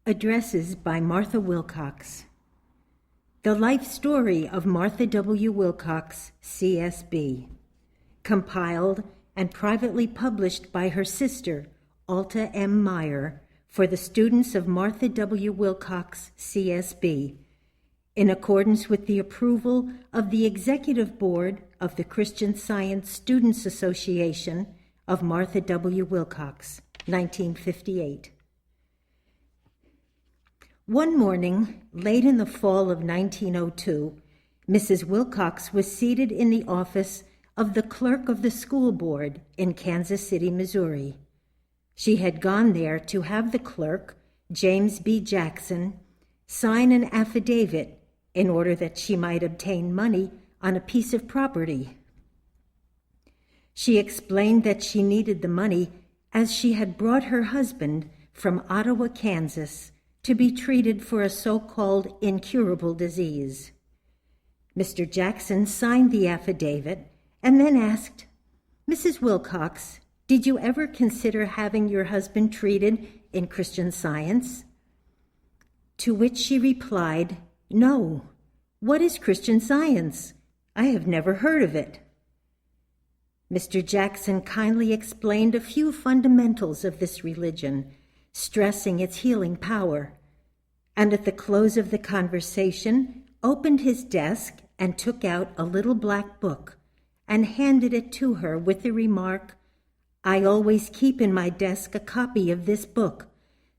Addresses by Martha Wilcox. The Life Story of Martha W. Wilcox, C.S.B., compiled and privately published by her sister, Alta M. Meyer, for the students of Martha W. Wilcox, C.S.B., in accordance with the approval of the Executive Board of the Christian Science Students Association of Martha W. Wilcox, 1958. One morning, late in the fall of 1902, Mrs. Wilcox was seated in the office of the clerk of the school board in Kansas City, Missouri. She had gone there to have the clerk, James B. Jackson, sign an affidavit in order that she might obtain money on a piece of property. She explained that she needed the money as she had brought her husband from Ottawa, Kansas, to be treated for a so-called incurable disease. Mr. Jackson signed the affidavit and then asked, "Mrs. Wilcox, did you ever consider having your husband treated in Christian Science?" To which she replied, "No. What is Christian Science? I have never heard of it." Mr. Jackson kindly explained a few fundamentals of this religion, stressing its healing power, and at the close of the conversation, opened his desk and took out a little black book and handed it to her with the remark, "I always keep in my desk a copy of this book,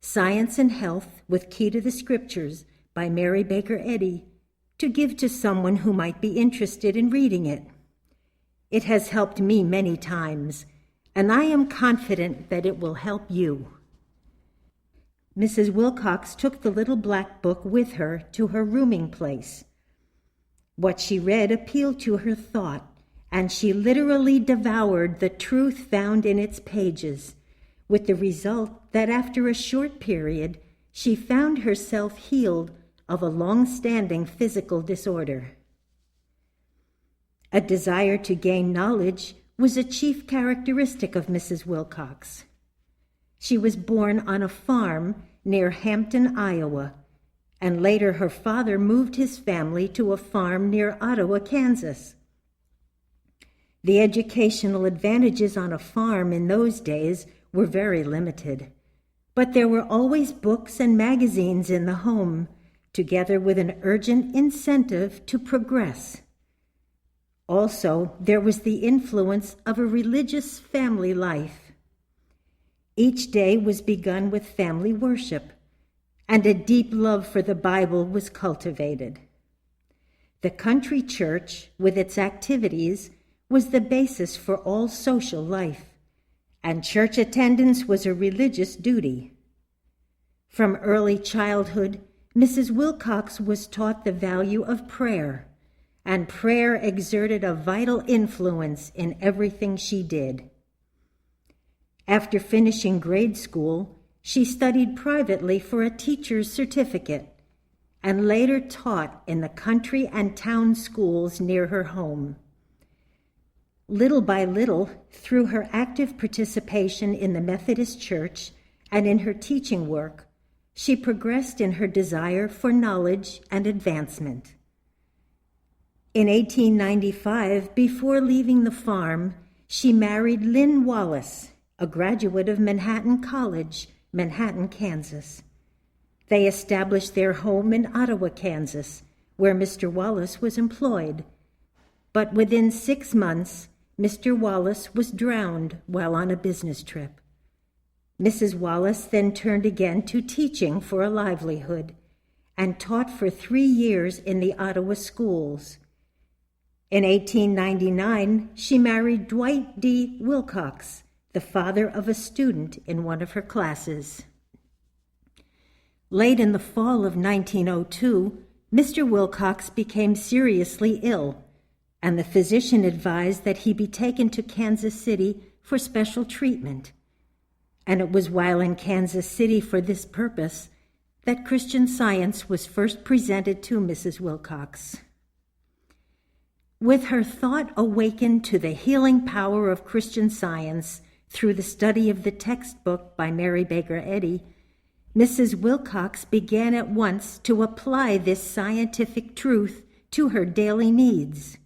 Science and Health with Key to the Scriptures by Mary Baker Eddy, to give to someone who might be interested in reading it. It has helped me many times, and I am confident that it will help you." Mrs. Wilcox took the little black book with her to her rooming place. What she read appealed to her thought, and she literally devoured the truth found in its pages, with the result that after a short period, she found herself healed of a long-standing physical disorder. A desire to gain knowledge was a chief characteristic of Mrs. Wilcox. She was born on a farm near Hampton, Iowa, and later her father moved his family to a farm near Ottawa, Kansas. The educational advantages on a farm in those days were very limited, but there were always books and magazines in the home, together with an urgent incentive to progress. Also, there was the influence of a religious family life. Each day was begun with family worship, and a deep love for the Bible was cultivated. The country church, with its activities, was the basis for all social life, and church attendance was a religious duty. From early childhood, Mrs. Wilcox was taught the value of prayer, and prayer exerted a vital influence in everything she did. After finishing grade school, she studied privately for a teacher's certificate and later taught in the country and town schools near her home. Little by little, through her active participation in the Methodist Church and in her teaching work, she progressed in her desire for knowledge and advancement. In 1895, before leaving the farm, she married Lynn Wallace, a graduate of Manhattan College, Manhattan, Kansas. They established their home in Ottawa, Kansas, where Mr. Wallace was employed. But within 6 months, Mr. Wallace was drowned while on a business trip. Mrs. Wallace then turned again to teaching for a livelihood and taught for 3 years in the Ottawa schools. In 1899, she married Dwight D. Wilcox, the father of a student in one of her classes. Late in the fall of 1902, Mr. Wilcox became seriously ill, and the physician advised that he be taken to Kansas City for special treatment. And it was while in Kansas City for this purpose that Christian Science was first presented to Mrs. Wilcox. With her thought awakened to the healing power of Christian Science through the study of the textbook by Mary Baker Eddy, Mrs. Wilcox began at once to apply this scientific truth to her daily needs.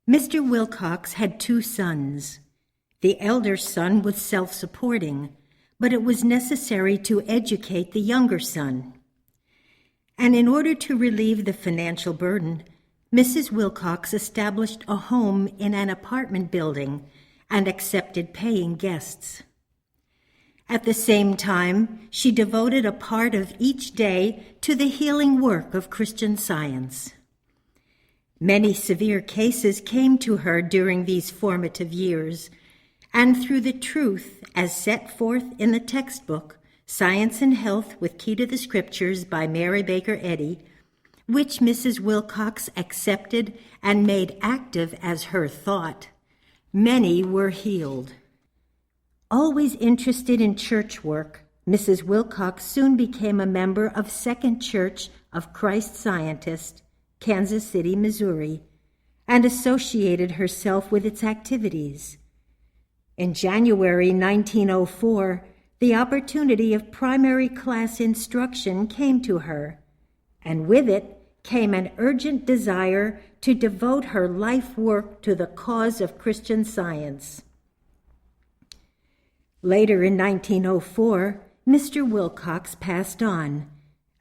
Mr. Wilcox had 2 sons. The elder son was self-supporting, but it was necessary to educate the younger son. And in order to relieve the financial burden, Mrs. Wilcox established a home in an apartment building and accepted paying guests. At the same time, she devoted a part of each day to the healing work of Christian Science. Many severe cases came to her during these formative years, and through the truth as set forth in the textbook, Science and Health with Key to the Scriptures by Mary Baker Eddy, which Mrs. Wilcox accepted and made active as her thought, many were healed. Always interested in church work, Mrs. Wilcox soon became a member of Second Church of Christ Scientist, Kansas City, Missouri, and associated herself with its activities. In January 1904, the opportunity of primary class instruction came to her, and with it came an urgent desire to devote her life work to the cause of Christian Science. Later in 1904, Mr. Wilcox passed on,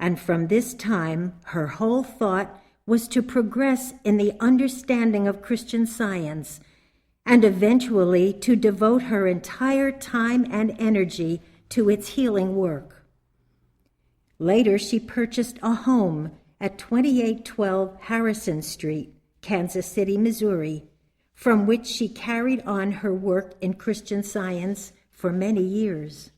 and from this time her whole thought was to progress in the understanding of Christian Science and eventually to devote her entire time and energy to its healing work. Later, she purchased a home at 2812 Harrison Street, Kansas City, Missouri, from which she carried on her work in Christian Science for many years.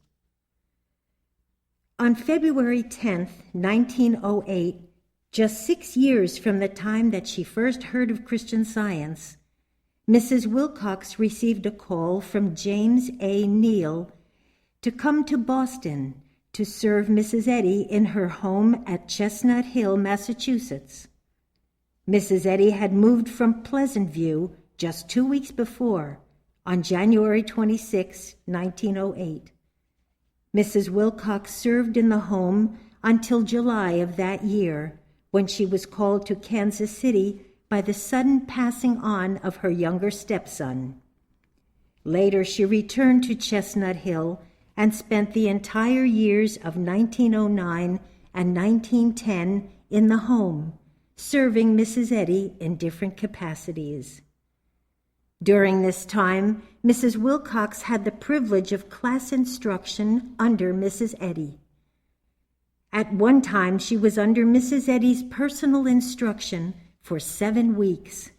On February 10, 1908, just 6 years from the time that she first heard of Christian Science, Mrs. Wilcox received a call from James A. Neal to come to Boston to serve Mrs. Eddy in her home at Chestnut Hill, Massachusetts. Mrs. Eddy had moved from Pleasant View just 2 weeks before, on January 26, 1908. Mrs. Wilcox served in the home until July of that year, when she was called to Kansas City by the sudden passing on of her younger stepson. Later, she returned to Chestnut Hill and spent the entire years of 1909 and 1910 in the home, serving Mrs. Eddy in different capacities. During this time, Mrs. Wilcox had the privilege of class instruction under Mrs. Eddy. At one time, she was under Mrs. Eddy's personal instruction for 7 weeks.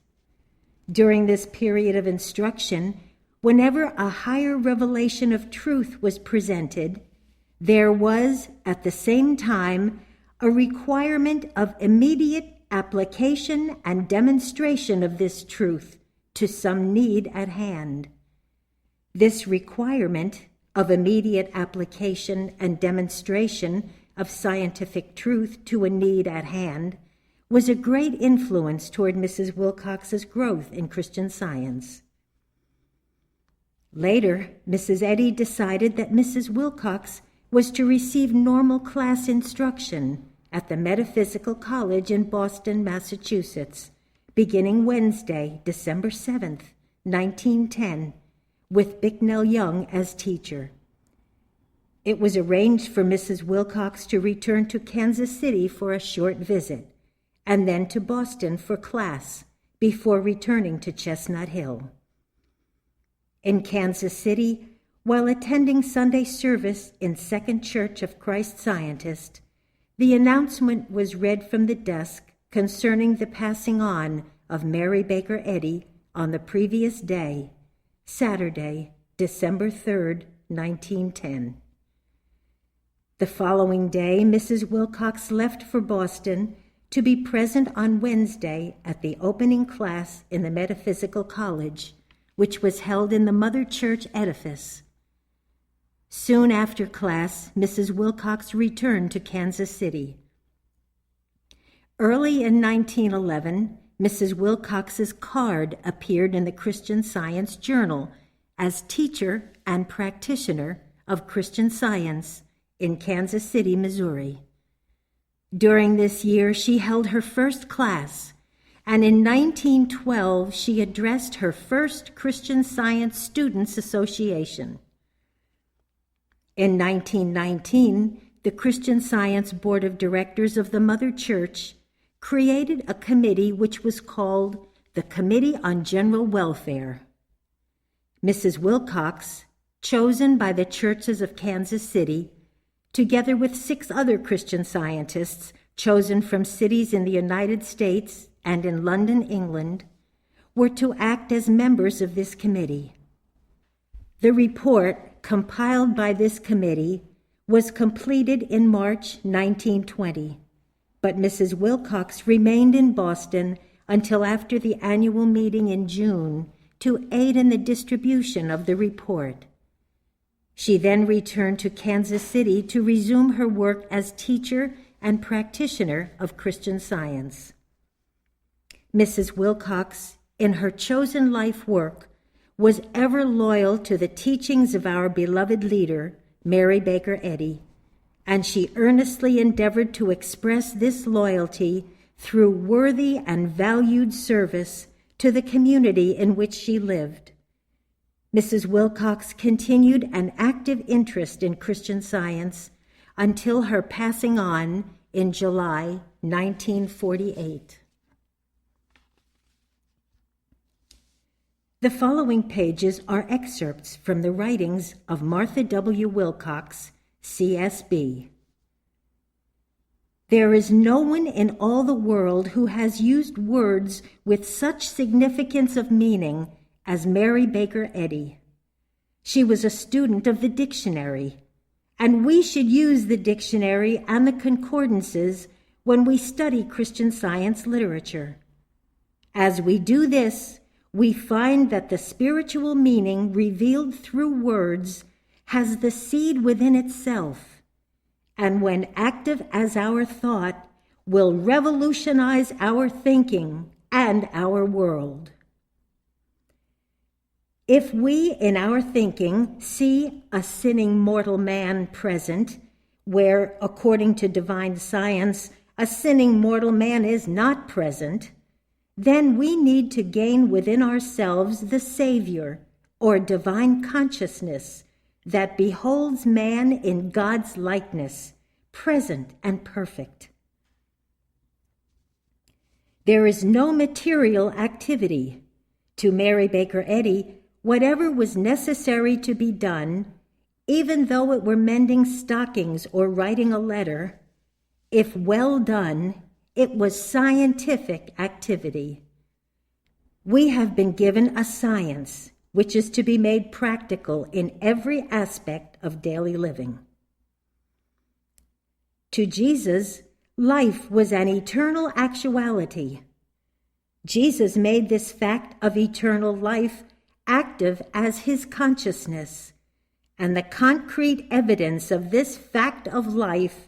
During this period of instruction, whenever a higher revelation of truth was presented, there was, at the same time, a requirement of immediate application and demonstration of this truth to some need at hand. This requirement of immediate application and demonstration of scientific truth to a need at hand was a great influence toward Mrs. Wilcox's growth in Christian Science. Later, Mrs. Eddy decided that Mrs. Wilcox was to receive normal class instruction at the Metaphysical College in Boston, Massachusetts, beginning Wednesday, December 7th, 1910, with Bicknell Young as teacher. It was arranged for Mrs. Wilcox to return to Kansas City for a short visit, and then to Boston for class, before returning to Chestnut Hill. In Kansas City, while attending Sunday service in Second Church of Christ Scientist, the announcement was read from the desk concerning the passing on of Mary Baker Eddy on the previous day, Saturday, December 3rd, 1910. The following day, Mrs. Wilcox left for Boston to be present on Wednesday at the opening class in the Metaphysical College, which was held in the Mother Church edifice. Soon after class, Mrs. Wilcox returned to Kansas City. Early in 1911, Mrs. Wilcox's card appeared in the Christian Science Journal as teacher and practitioner of Christian Science in Kansas City, Missouri. During this year, she held her first class, and in 1912, she addressed her first Christian Science Students Association. In 1919, the Christian Science Board of Directors of the Mother Church created a committee which was called the Committee on General Welfare. Mrs. Wilcox, chosen by the churches of Kansas City, together with 6 other Christian scientists chosen from cities in the United States and in London, England, were to act as members of this committee. The report compiled by this committee was completed in March 1920, but Mrs. Wilcox remained in Boston until after the annual meeting in June to aid in the distribution of the report. She then returned to Kansas City to resume her work as teacher and practitioner of Christian Science. Mrs. Wilcox, in her chosen life work, was ever loyal to the teachings of our beloved leader, Mary Baker Eddy, and she earnestly endeavored to express this loyalty through worthy and valued service to the community in which she lived. Mrs. Wilcox continued an active interest in Christian Science until her passing on in July 1948. The following pages are excerpts from the writings of Martha W. Wilcox, C.S.B. There is no one in all the world who has used words with such significance of meaning as Mary Baker Eddy. She was a student of the dictionary, and we should use the dictionary and the concordances when we study Christian Science literature. As we do this, we find that the spiritual meaning revealed through words has the seed within itself, and when active as our thought, will revolutionize our thinking and our world. If we, in our thinking, see a sinning mortal man present, where, according to divine science, a sinning mortal man is not present, then we need to gain within ourselves the Savior, or divine consciousness, that beholds man in God's likeness, present and perfect. There is no material activity. To Mary Baker Eddy, whatever was necessary to be done, even though it were mending stockings or writing a letter, if well done, it was scientific activity. We have been given a science which is to be made practical in every aspect of daily living. To Jesus, life was an eternal actuality. Jesus made this fact of eternal life active as his consciousness, and the concrete evidence of this fact of life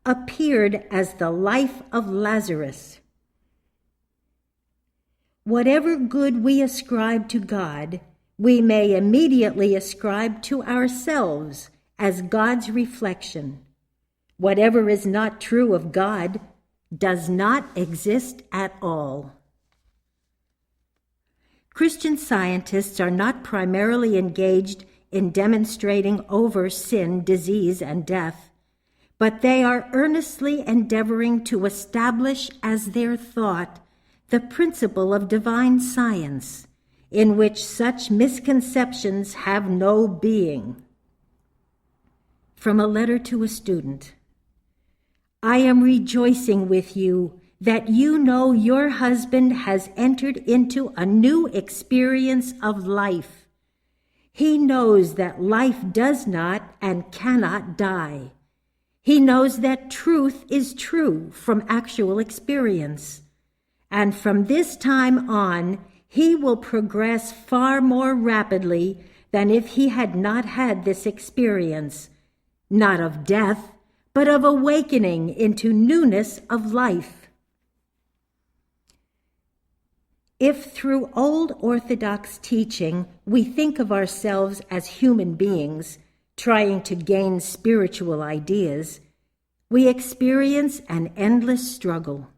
appeared as the life of Lazarus. Whatever good we ascribe to God, we may immediately ascribe to ourselves as God's reflection. Whatever is not true of God does not exist at all. Christian scientists are not primarily engaged in demonstrating over sin, disease, and death, but they are earnestly endeavoring to establish as their thought the principle of divine science, in which such misconceptions have no being. From a letter to a student. I am rejoicing with you that you know your husband has entered into a new experience of life. He knows that life does not and cannot die. He knows that truth is true from actual experience. And from this time on, he will progress far more rapidly than if he had not had this experience, not of death, but of awakening into newness of life. If through old Orthodox teaching we think of ourselves as human beings, trying to gain spiritual ideas, we experience an endless struggle.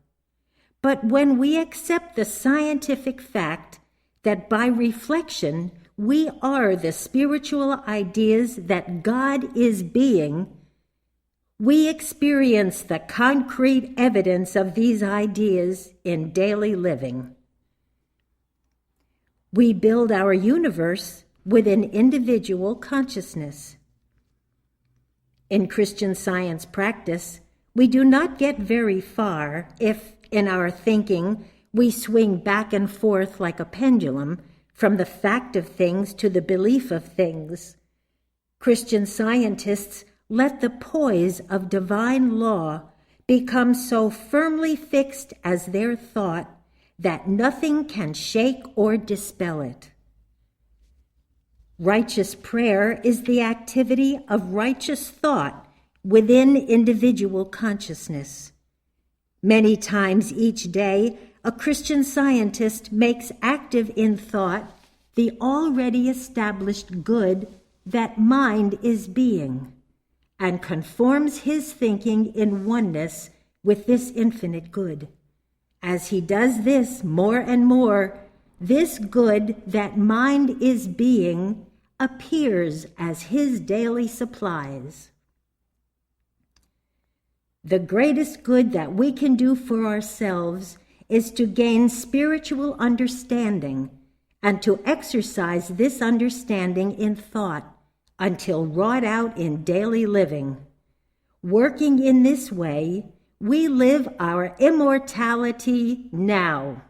But when we accept the scientific fact that by reflection we are the spiritual ideas that God is being, we experience the concrete evidence of these ideas in daily living. We build our universe with an individual consciousness. In Christian Science practice, we do not get very far if, in our thinking, we swing back and forth like a pendulum from the fact of things to the belief of things. Christian scientists let the poise of divine law become so firmly fixed as their thought that nothing can shake or dispel it. Righteous prayer is the activity of righteous thought within individual consciousness. Many times each day, a Christian scientist makes active in thought the already established good that mind is being, and conforms his thinking in oneness with this infinite good. As he does this more and more, this good that mind is being appears as his daily supplies. The greatest good that we can do for ourselves is to gain spiritual understanding and to exercise this understanding in thought until wrought out in daily living. Working in this way, we live our immortality now.